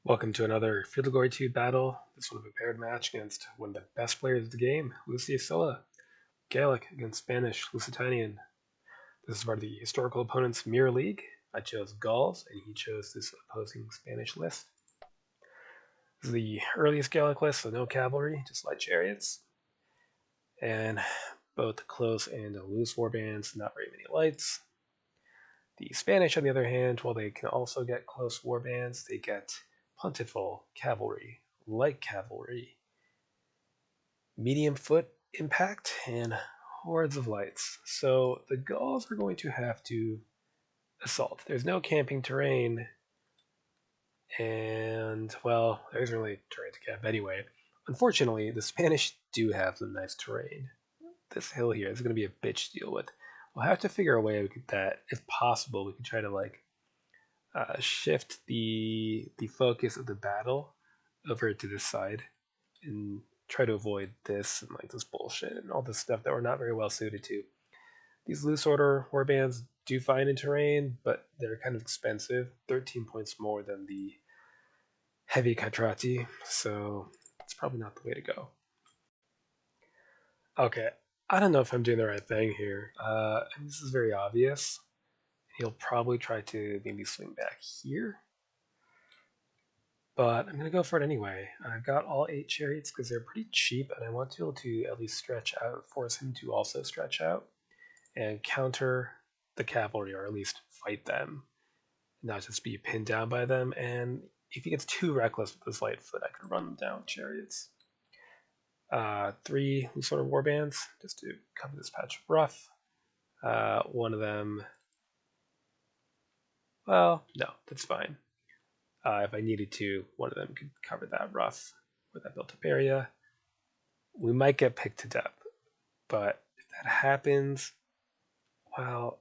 Welcome to another Field of Glory 2 battle. This one of a paired match against one of the best players of the game, Lucius Silla. Gaelic against Spanish, Lusitanian. This is part of the historical opponent's Mirror League. I chose Gauls, and he chose this opposing Spanish list. This is the earliest Gaelic list, so no cavalry, just light chariots. And both close and loose warbands, not very many lights. The Spanish, on the other hand, while they can also get close warbands, they get plentiful cavalry, light cavalry, medium foot impact, and hordes of lights. So the Gauls are going to have to assault. There's no camping terrain, and well, there isn't really terrain to camp anyway. Unfortunately, the Spanish do have some nice terrain. This hill here is going to be a bitch to deal with. We'll have to figure a way that, if possible, we can try to shift the focus of the battle over to this side and try to avoid this and this bullshit and all this stuff that we're not very well suited to. These loose order warbands do fine in terrain, but they're kind of expensive. 13 points more than the heavy catrati, so it's probably not the way to go. Okay, I don't know if I'm doing the right thing here. This is very obvious. He'll probably try to maybe swing back here. But I'm going to go for it anyway. I've got all 8 chariots because they're pretty cheap, and I want to be able to at least stretch out, force him to also stretch out, and counter the cavalry, or at least fight them, not just be pinned down by them. And if he gets too reckless with his light foot, I could run them down chariots. 3 sort of warbands, just to cover this patch of rough. One of them, well, no, that's fine. If I needed to, one of them could cover that rough with that built-up area. We might get picked to death, but if that happens, well,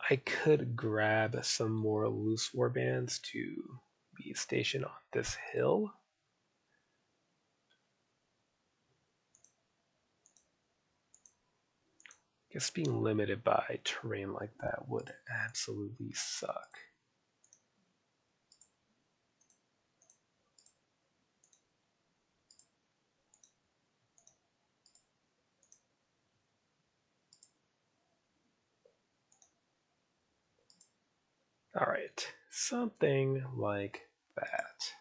I could grab some more loose warbands to be stationed on this hill. I guess being limited by terrain like that would absolutely suck. Alright, something like that.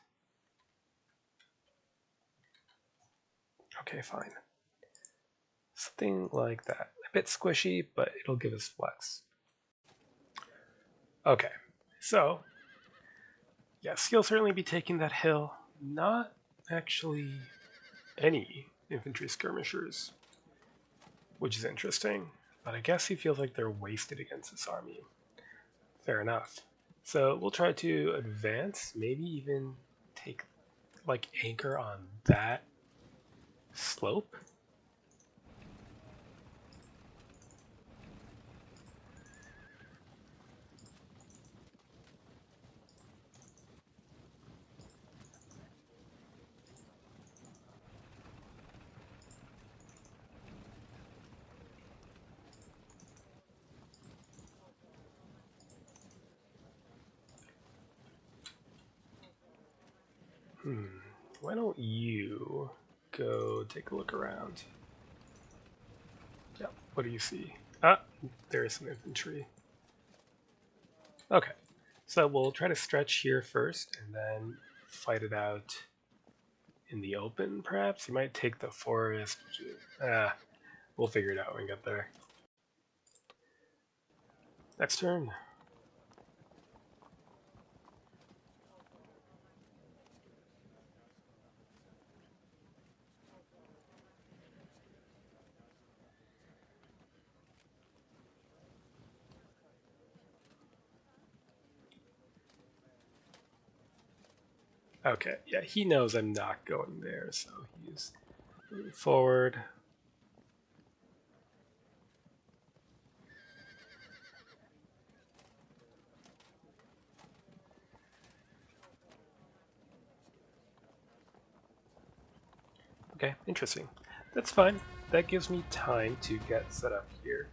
Okay, fine. Something like that. A bit squishy, but it'll give us flex. Okay, so yes, he'll certainly be taking that hill. Not actually any infantry skirmishers, which is interesting, but I guess he feels like they're wasted against this army. Fair enough. So we'll try to advance, maybe even take anchor on that slope. Why don't you go take a look around? Yep, what do you see? Ah, there is some infantry. Okay, so we'll try to stretch here first and then fight it out in the open, perhaps? He might take the forest. We'll figure it out when we get there. Next turn. Okay, yeah, he knows I'm not going there, so he's moving forward. Okay, interesting. That's fine. That gives me time to get set up here.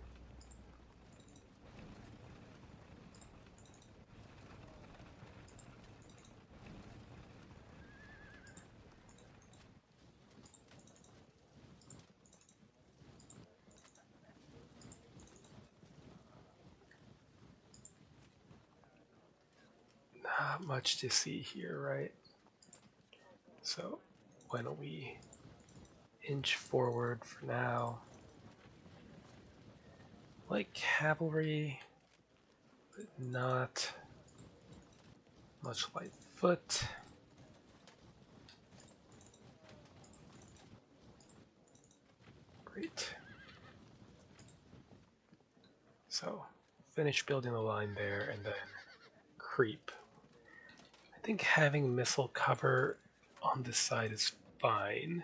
Not much to see here, right? So why don't we inch forward for now? Like cavalry, but not much light foot. Great. So finish building the line there and then creep. I think having missile cover on this side is fine.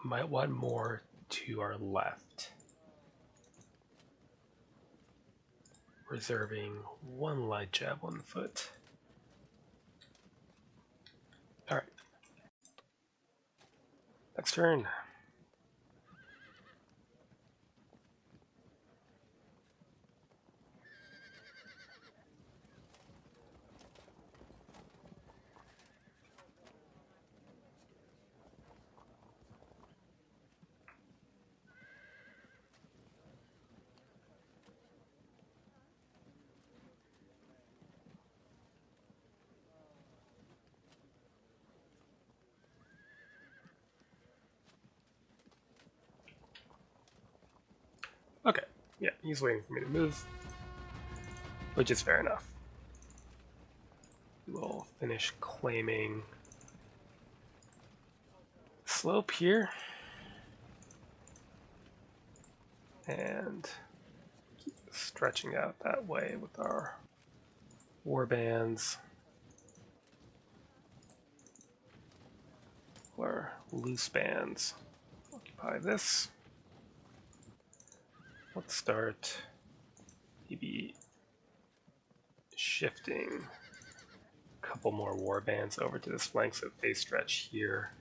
Might want more to our left. Reserving one light javelin foot. Alright. Next turn. Okay, yeah, he's waiting for me to move, which is fair enough. We'll finish claiming slope here. And keep stretching out that way with our war bands. Or loose bands. Occupy this. Let's start maybe shifting a couple more war bands over to this flank so they stretch here.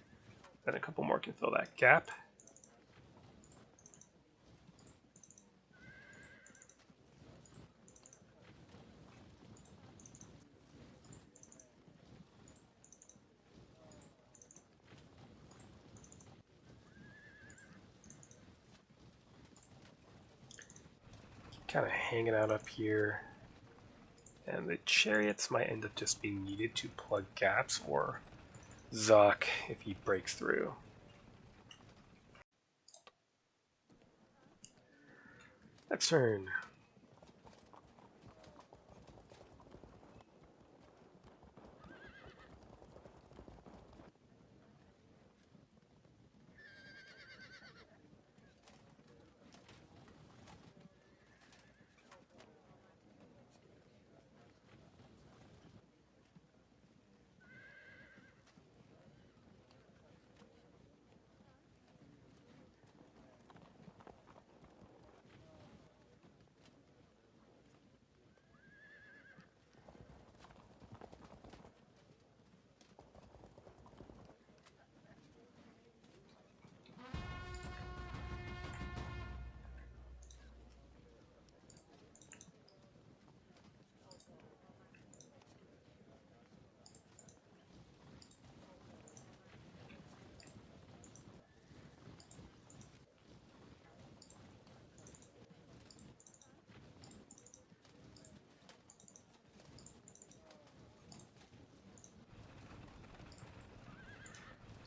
Then a couple more can fill that gap. Kind of hanging out up here. And the chariots might end up just being needed to plug gaps or Zoc if he breaks through. Next turn.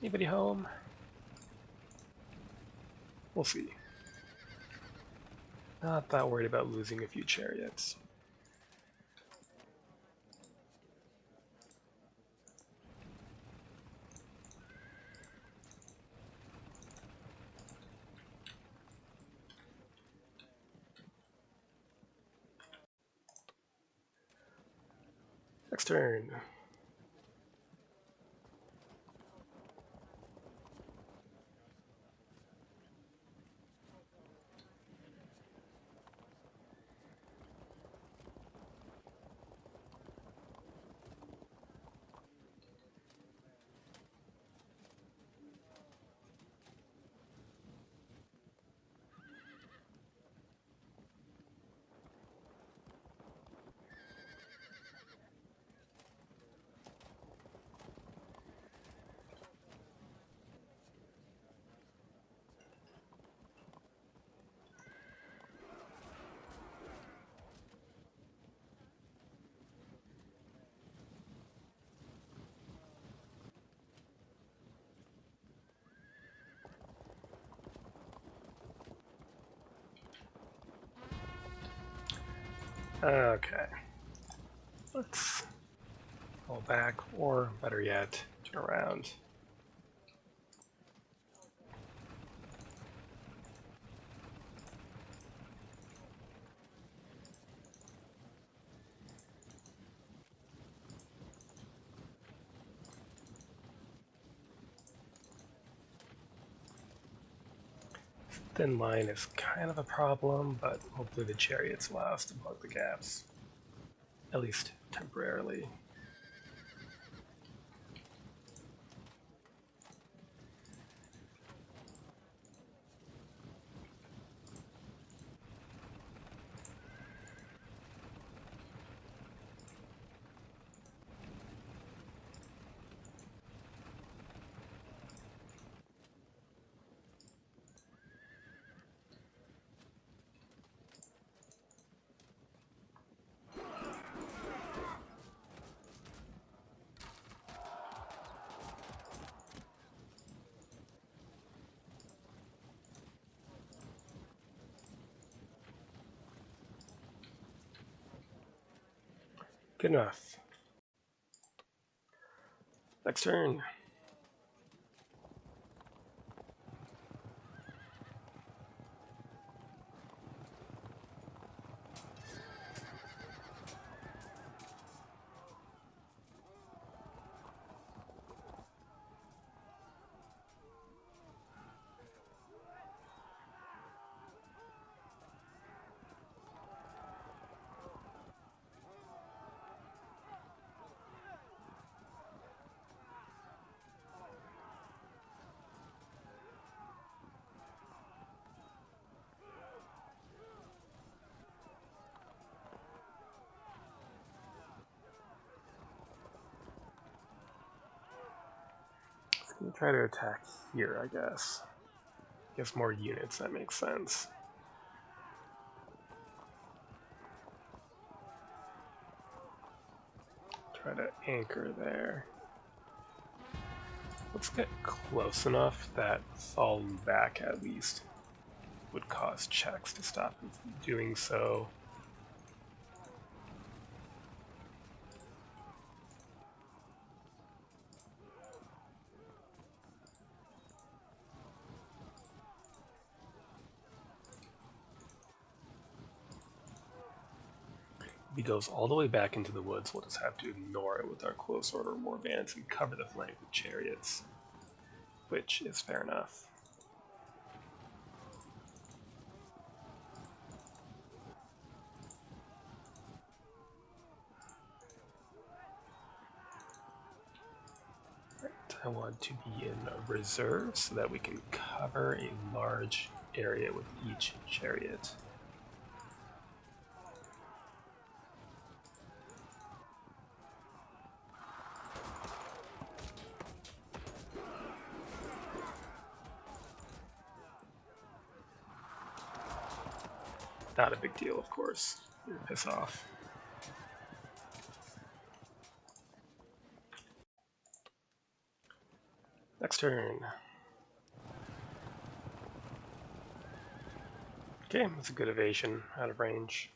Anybody home? We'll see. Not that worried about losing a few chariots. Next turn. Okay. Let's fall back, or better yet, turn around. Thin line is kind of a problem, but hopefully the chariots allow us to plug the gaps, at least temporarily. Good enough. Next turn. Let's try to attack here, I guess. Gives more units, that makes sense. Try to anchor there. Let's get close enough that falling back at least would cause checks to stop him from doing so. If he goes all the way back into the woods, we'll just have to ignore it with our close order warbands and cover the flank with chariots, which is fair enough. I want to be in reserve so that we can cover a large area with each chariot. Not a big deal, of course. You're piss off. Next turn. Okay, that's a good evasion out of range.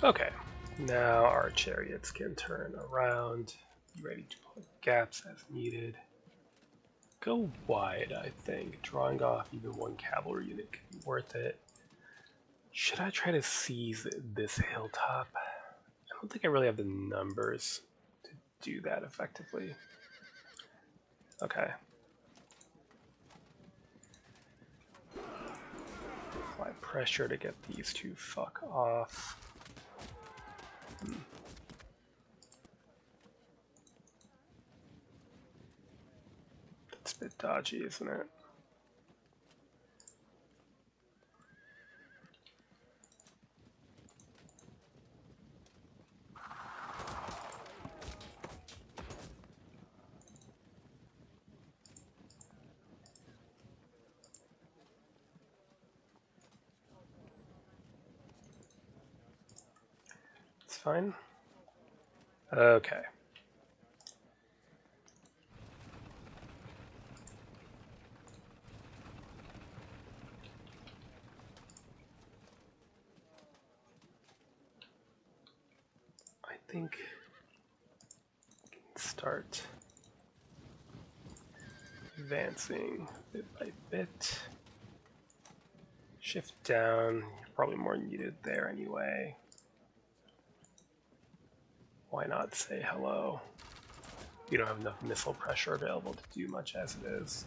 Okay, now our chariots can turn around, be ready to plug gaps as needed. Go wide, I think. Drawing off even one cavalry unit could be worth it. Should I try to seize this hilltop? I don't think I really have the numbers to do that effectively. Okay. Apply pressure to get these to fuck off. That's a bit dodgy, isn't it? It's fine. Okay. I think start advancing bit by bit. Shift down, probably more needed there anyway. Why not say hello? You don't have enough missile pressure available to do much as it is.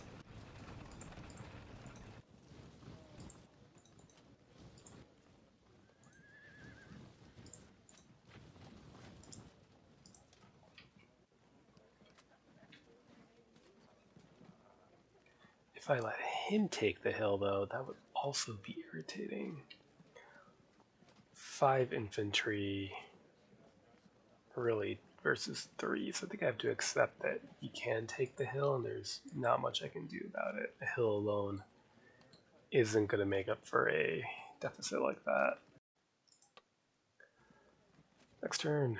If I let him take the hill, though, that would also be irritating. 5 infantry, really, versus 3, so I think I have to accept that he can take the hill, and there's not much I can do about it. A hill alone isn't going to make up for a deficit like that. Next turn.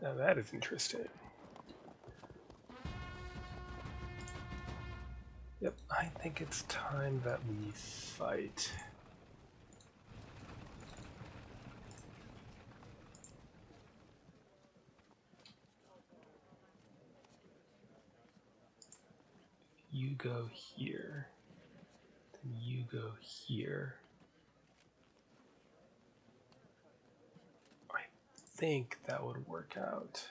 Now that is interesting. Yep, I think it's time that we fight. You go here, then you go here. I think that would work out.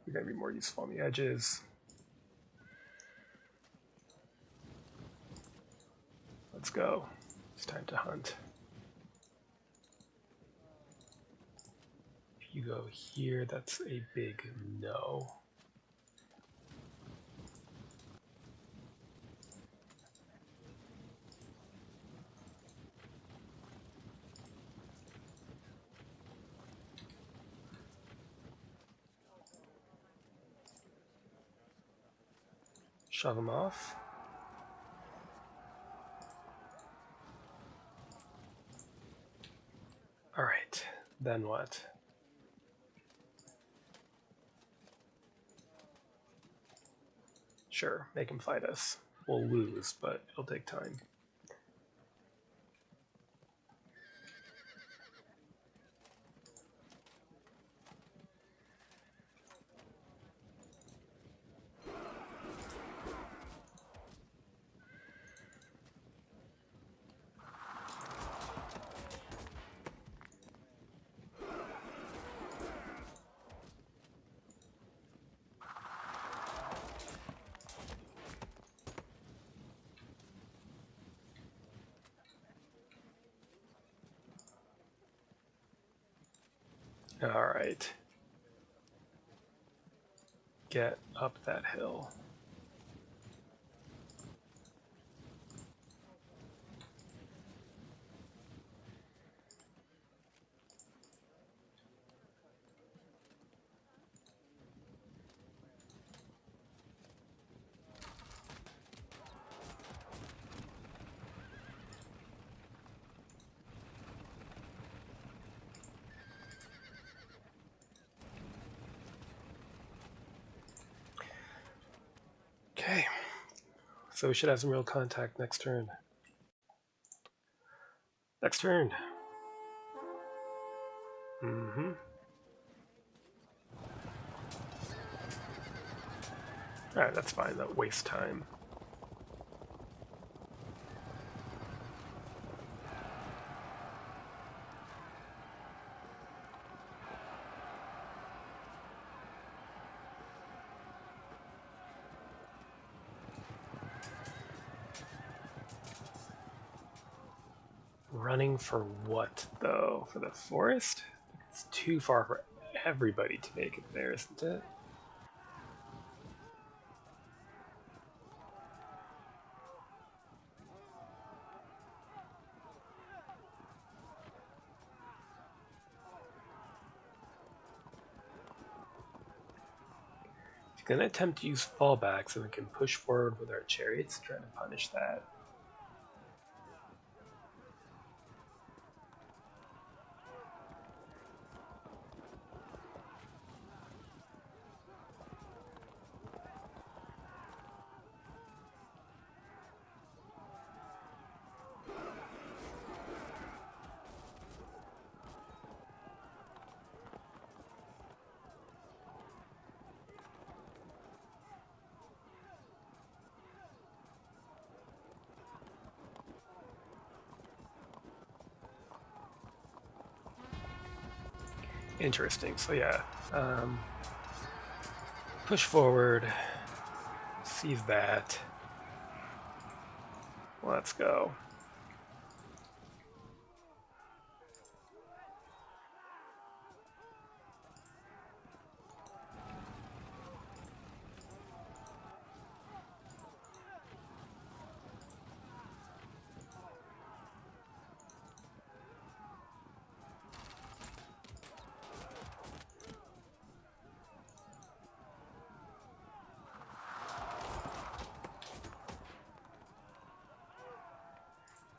You're going to be more useful on the edges. Let's go. It's time to hunt. If you go here, that's a big no. Shove them off. All right, then what? Sure, make him fight us. We'll lose, but it'll take time. Alright. Get up that hill. Okay. So we should have some real contact next turn. Next turn. Mm-hmm. Alright, that's fine. That wastes time. Running for what, though? For the forest? It's too far for everybody to make it there, isn't it? He's going to attempt to use fallback so we can push forward with our chariots, trying to punish that. Interesting. So yeah, push forward, sees that. Let's go.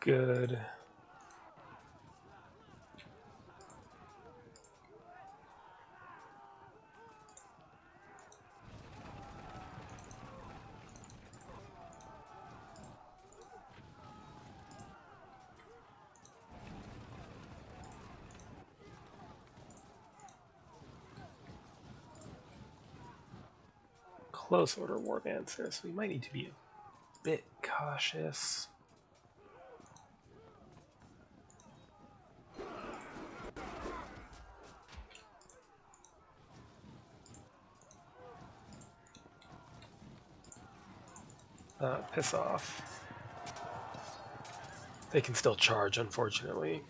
Good. Close order warbands there, so we might need to be a bit cautious. Piss off. They can still charge, unfortunately.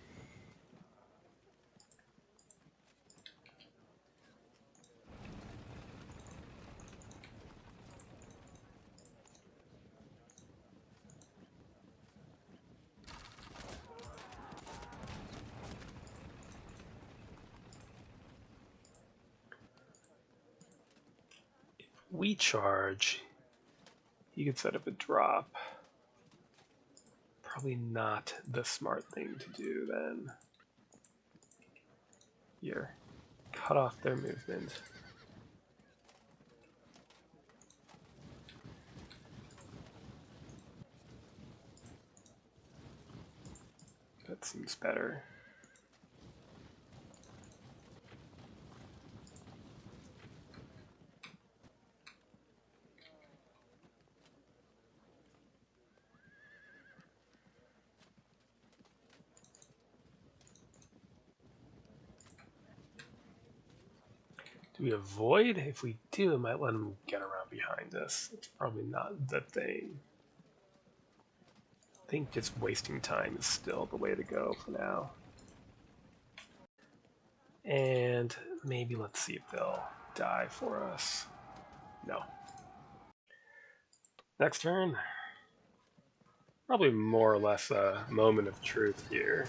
If we charge, he could set up a drop. Probably not the smart thing to do then. Here, cut off their movement. That seems better. Do we avoid? If we do, it might let them get around behind us. It's probably not the thing. I think just wasting time is still the way to go for now. And And maybe let's see if they'll die for us. No. Next turn. Probably more or less a moment of truth here.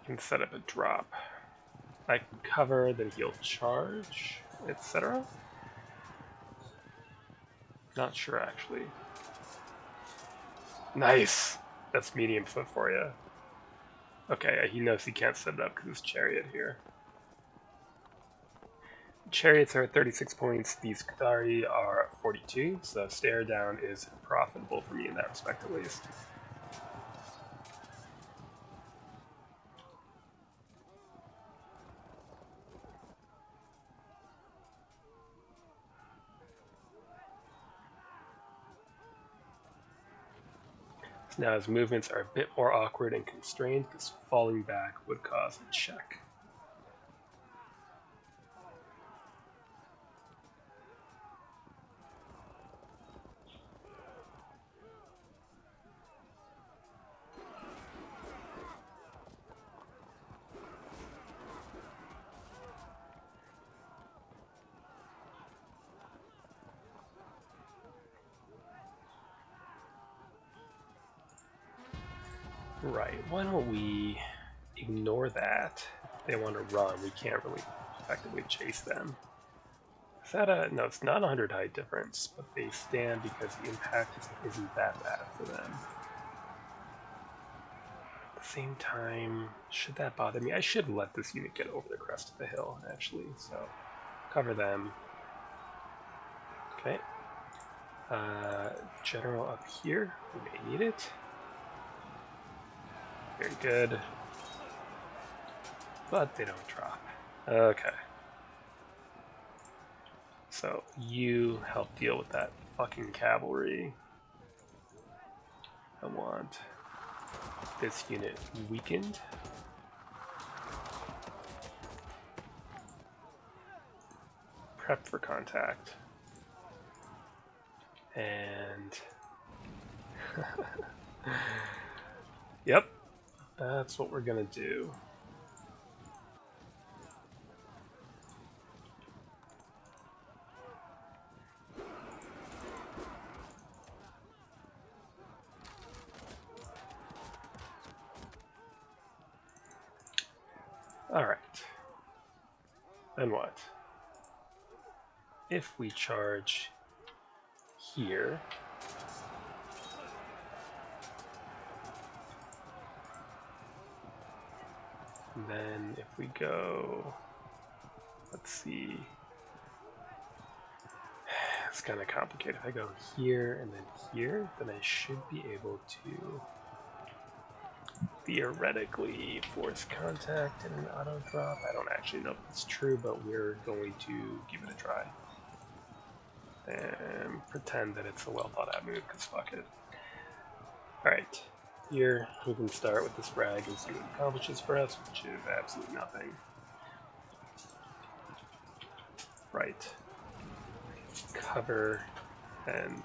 Can set up a drop. I can cover, then he'll charge, etc. Not sure actually. Nice! That's medium foot for you. Okay, he knows he can't set it up because it's Chariot here. Chariots are at 36 points, these Qatari are 42, so stare down is profitable for me in that respect at least. Now his movements are a bit more awkward and constrained because falling back would cause a check. Right, why don't we ignore that? They want to run, we can't really effectively chase them. Is that a... no, it's not a 100 height difference, but they stand because the impact isn't that bad for them. At the same time, should that bother me? I should let this unit get over the crest of the hill, actually, so cover them. Okay. General up here, we may need it. Very good. But they don't drop. Okay. So you help deal with that fucking cavalry. I want this unit weakened. Prep for contact. And yep, that's what we're gonna do. Alright. Then what? If we charge here, and then if we go, let's see, it's kind of complicated. If I go here and then here, then I should be able to theoretically force contact and an auto drop. I don't actually know if it's true, but we're going to give it a try. And pretend that it's a well thought out move, because fuck it. Alright, here we can start with this frag and see what it accomplishes for us, which is absolutely nothing. Right. Cover, and,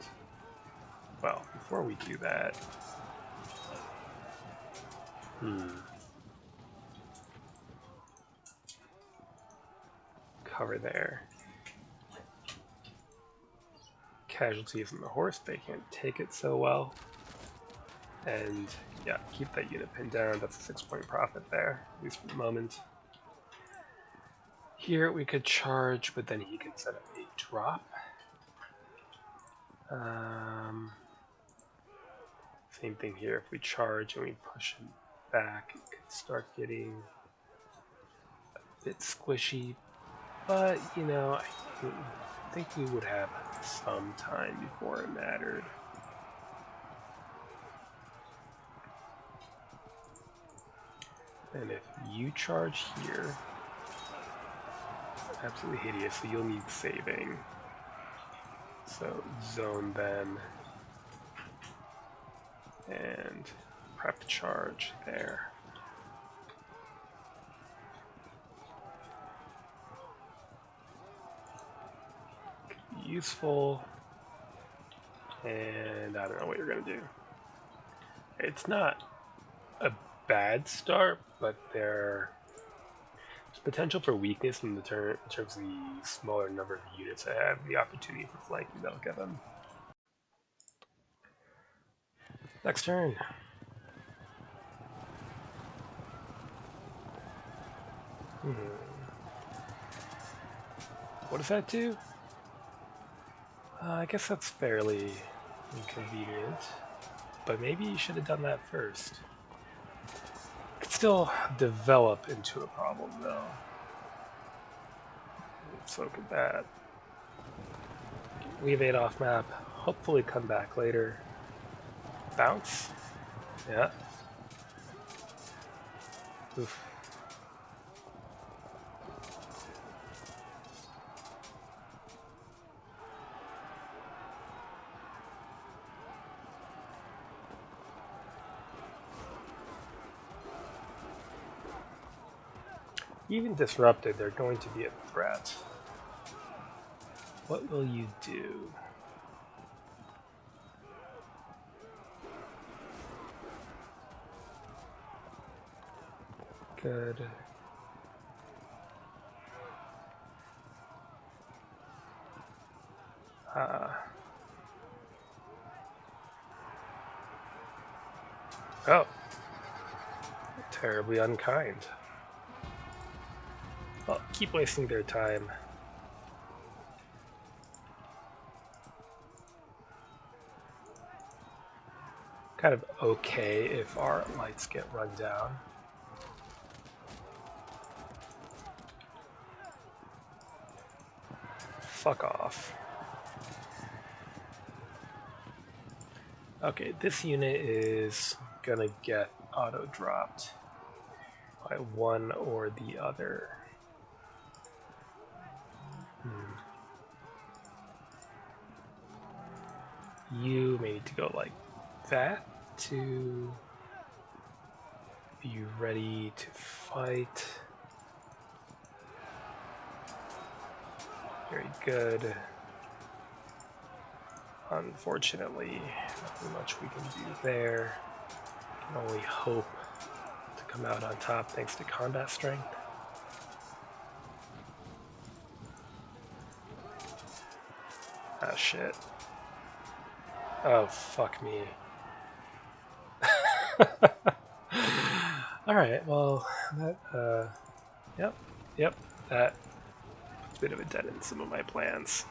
well, before we do that, cover there. Casualties on the horse, they can't take it so well. And yeah, keep that unit pinned down, that's a 6-point profit there, at least for the moment. Here we could charge, but then he can set up a drop. Same thing here, if we charge and we push him back, it could start getting a bit squishy, but you know, I think we would have some time before it mattered. And if you charge here, it's absolutely hideous, so you'll need saving. So zone then, and prep charge there. Could be useful. And I don't know what you're going to do. It's not a bad start, but there's potential for weakness in terms of the smaller number of units that have the opportunity for flanking that'll get them. Next turn. What does that do? I guess that's fairly inconvenient, but maybe you should have done that first. Could still develop into a problem though. So could that. Leave 8 off map, hopefully come back later. Bounce? Yeah. Oof. Even disrupted, they're going to be a threat. What will you do? Good. Oh. Terribly unkind. Well, keep wasting their time. Kind of okay if our lights get run down. Fuck off. Okay, this unit is gonna get auto-dropped by one or the other. You may need to go like that to be ready to fight. Very good. Unfortunately, nothing much we can do there. Can only hope to come out on top thanks to combat strength. Ah, shit. Oh, fuck me. Alright, well, that, yep, that puts a bit of a dent in some of my plans.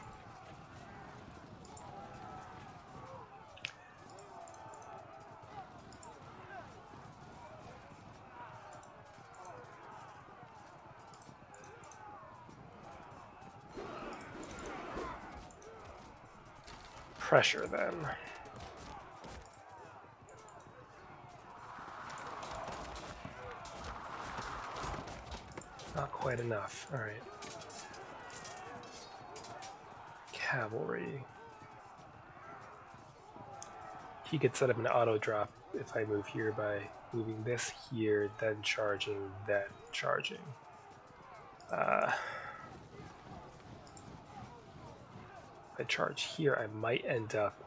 Pressure, then. Not quite enough. Alright. Cavalry. He could set up an auto drop if I move here by moving this here, then charging, then charging. If I charge here, I might end up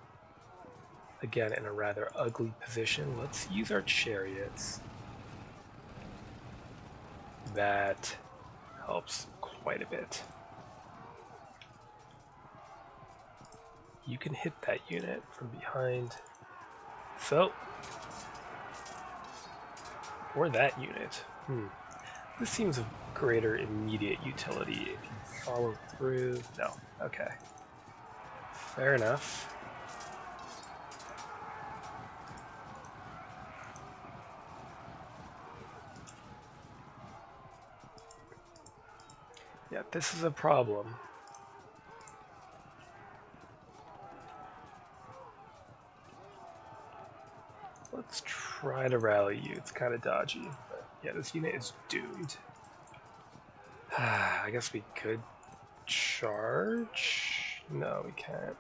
again in a rather ugly position. Let's use our chariots. That helps quite a bit. You can hit that unit from behind. So, or that unit. This seems of greater immediate utility if you follow through. No, okay. Fair enough. Yeah, this is a problem. Let's try to rally you. It's kind of dodgy, but yeah, this unit is doomed. I guess we could charge? No, we can't.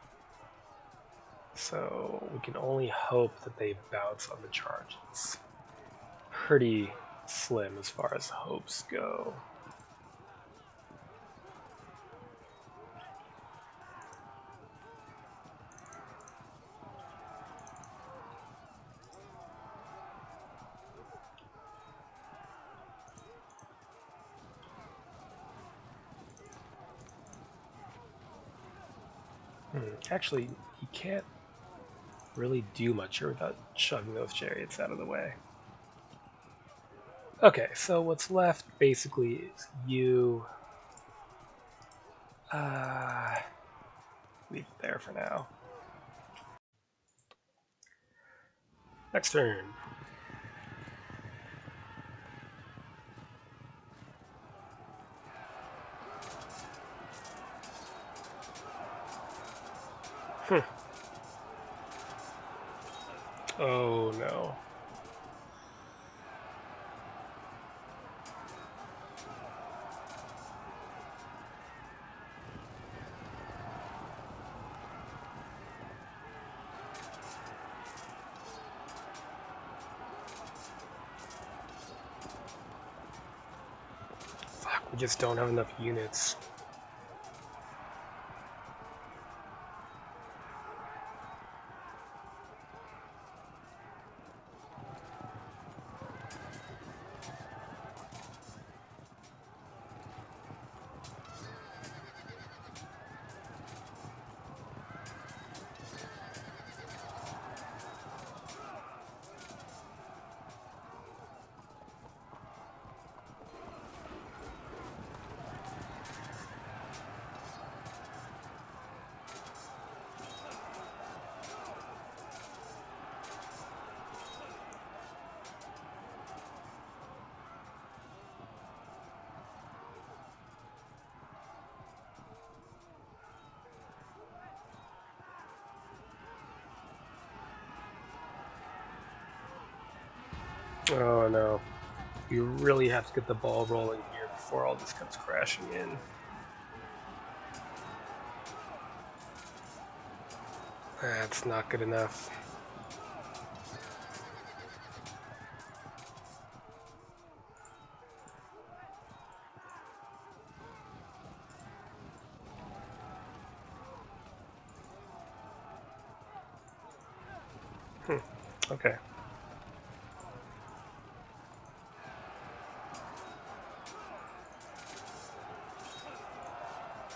So we can only hope that they bounce on the charge. It's pretty slim as far as hopes go. Actually, he can't really do much here without shoving those chariots out of the way. Okay, so what's left basically is you leave it there for now. Next turn. Oh no. Fuck, we just don't have enough units. Oh no. You really have to get the ball rolling here before all this comes crashing in. That's not good enough. Okay.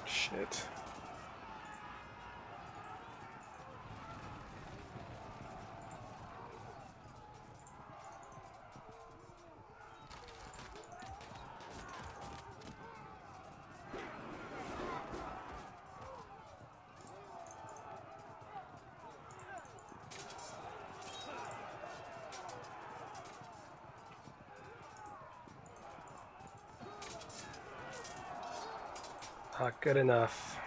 Shit. Not good enough.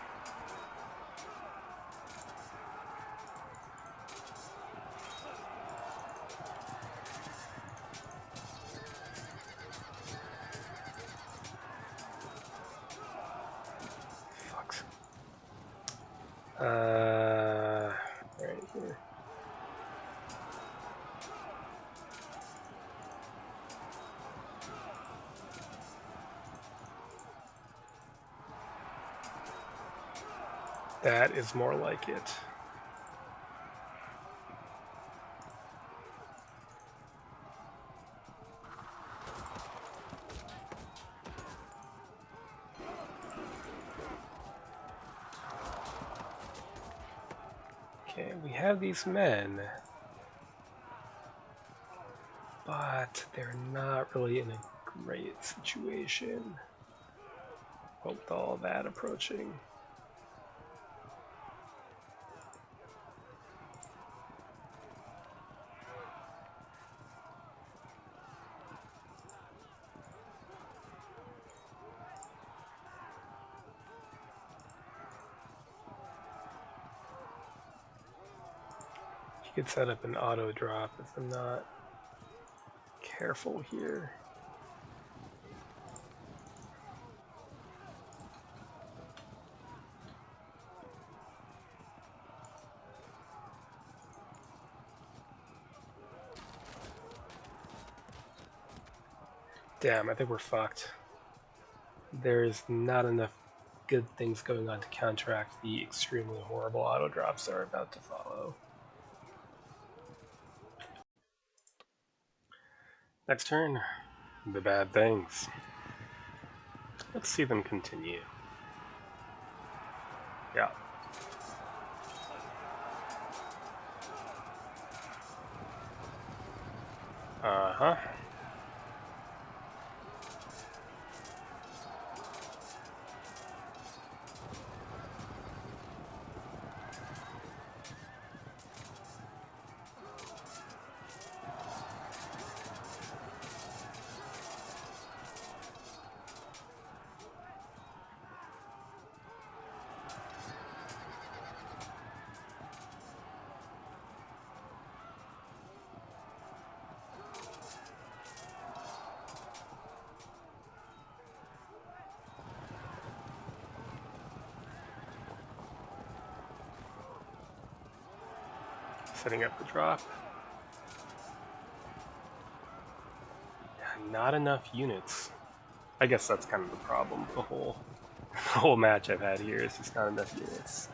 Fucks. Right here. That is more like it. Okay, we have these men, but they're not really in a great situation. With all that approaching. You could set up an auto drop if I'm not careful here. Damn, I think we're fucked. There's not enough good things going on to counteract the extremely horrible auto drops that are about to follow. Next turn, the bad things. Let's see them continue. Yeah. Uh-huh. Setting up the drop. Yeah, not enough units. I guess that's kind of the problem. The whole match I've had here is just not enough units.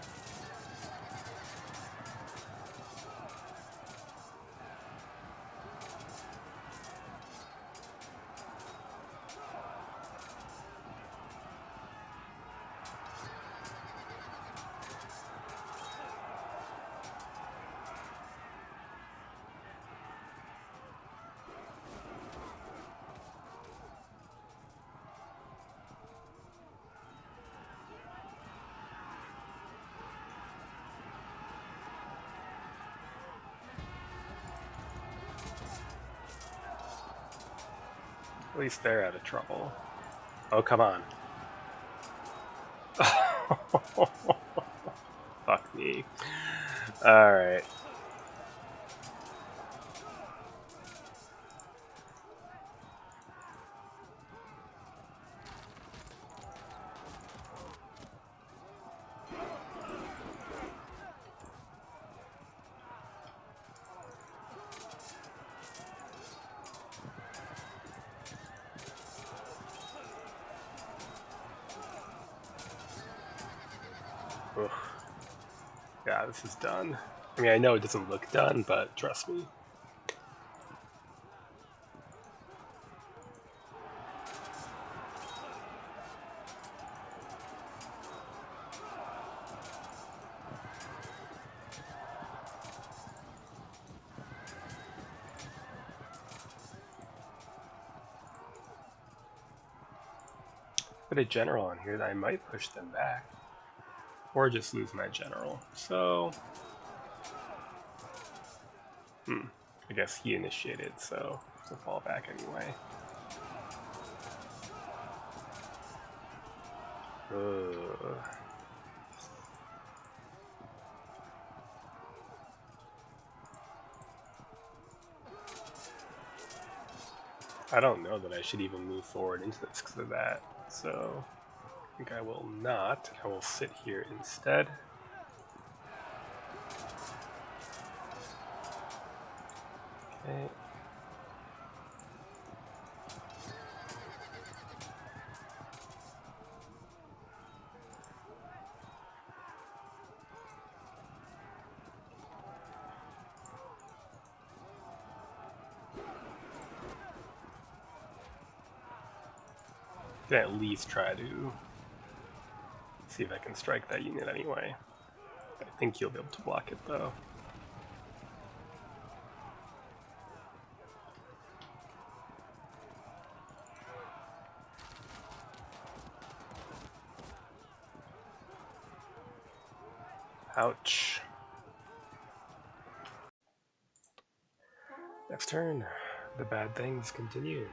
At least they're out of trouble. Oh, come on. Fuck me. Alright. Ugh. Yeah, this is done. I mean, I know it doesn't look done, but trust me. Put a general on here that I might push them back. Or just lose my general. So... I guess he initiated, so it's a fallback anyway. Ugh. I don't know that I should even move forward into this because of that, so I think I will not. I will sit here instead. Okay. Can at least try to see if I can strike that unit anyway. I think you'll be able to block it though. Ouch. Next turn, the bad things continue.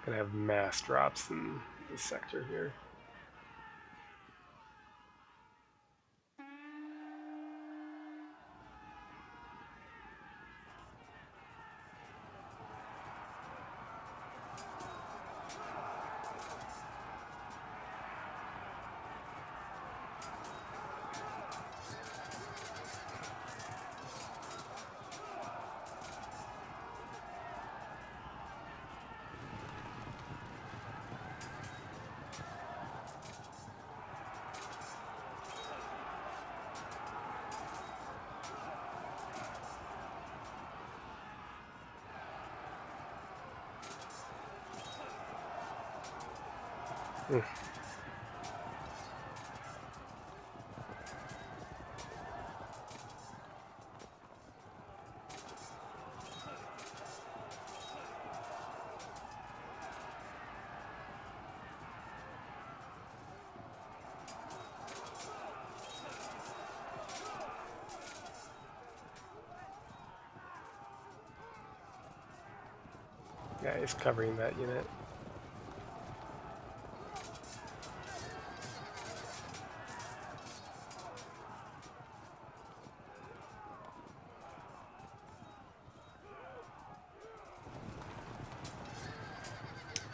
Gonna have mass drops in this sector here. Mm. Yeah, he's covering that unit.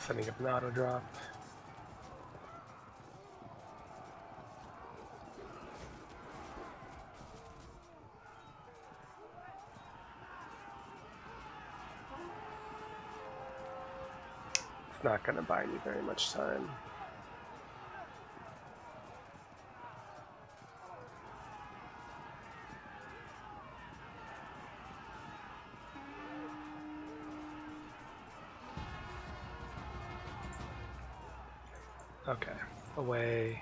Setting up an auto drop. It's not going to buy me very much time. Okay, away,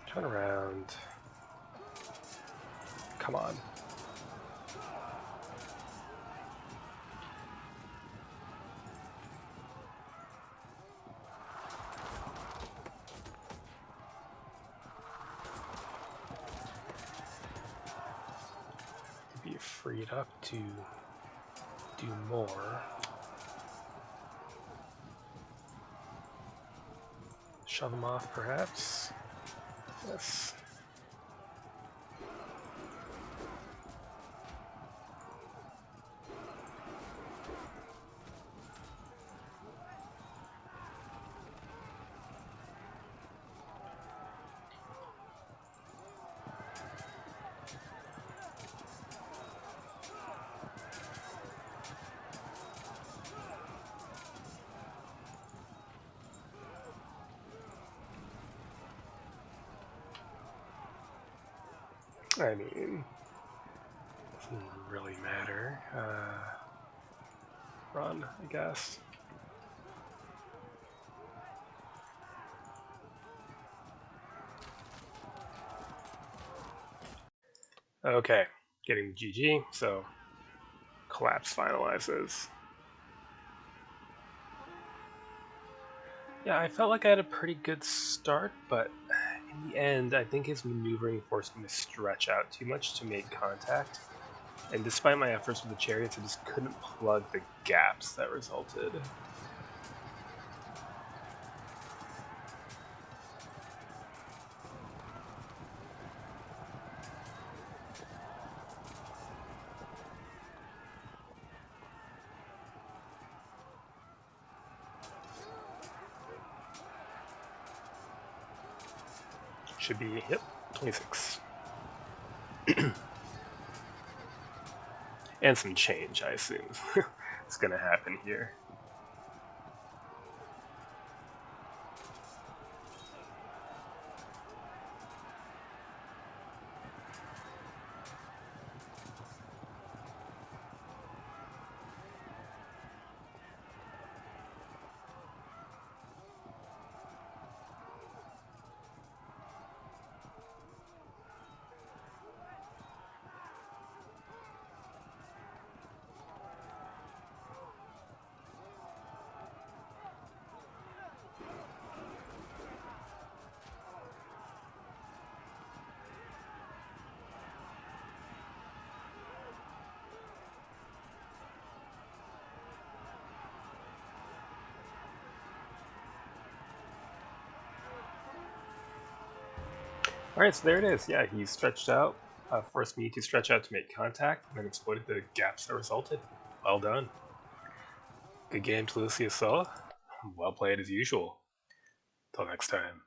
turn around, come on. To be freed up to do more. Shove them off, perhaps. Yes. I mean, doesn't really matter. Run, I guess. Okay, getting GG, so collapse finalizes. Yeah, I felt like I had a pretty good start, but in the end, I think his maneuvering forced me to stretch out too much to make contact. And despite my efforts with the chariots, I just couldn't plug the gaps that resulted. Should be, yep, 26. And some change, I assume, is going to happen here. Alright, so there it is. Yeah, he stretched out, forced me to stretch out to make contact, and then exploited the gaps that resulted. Well done. Good game to Lucius Sulla. Well played as usual. Till next time.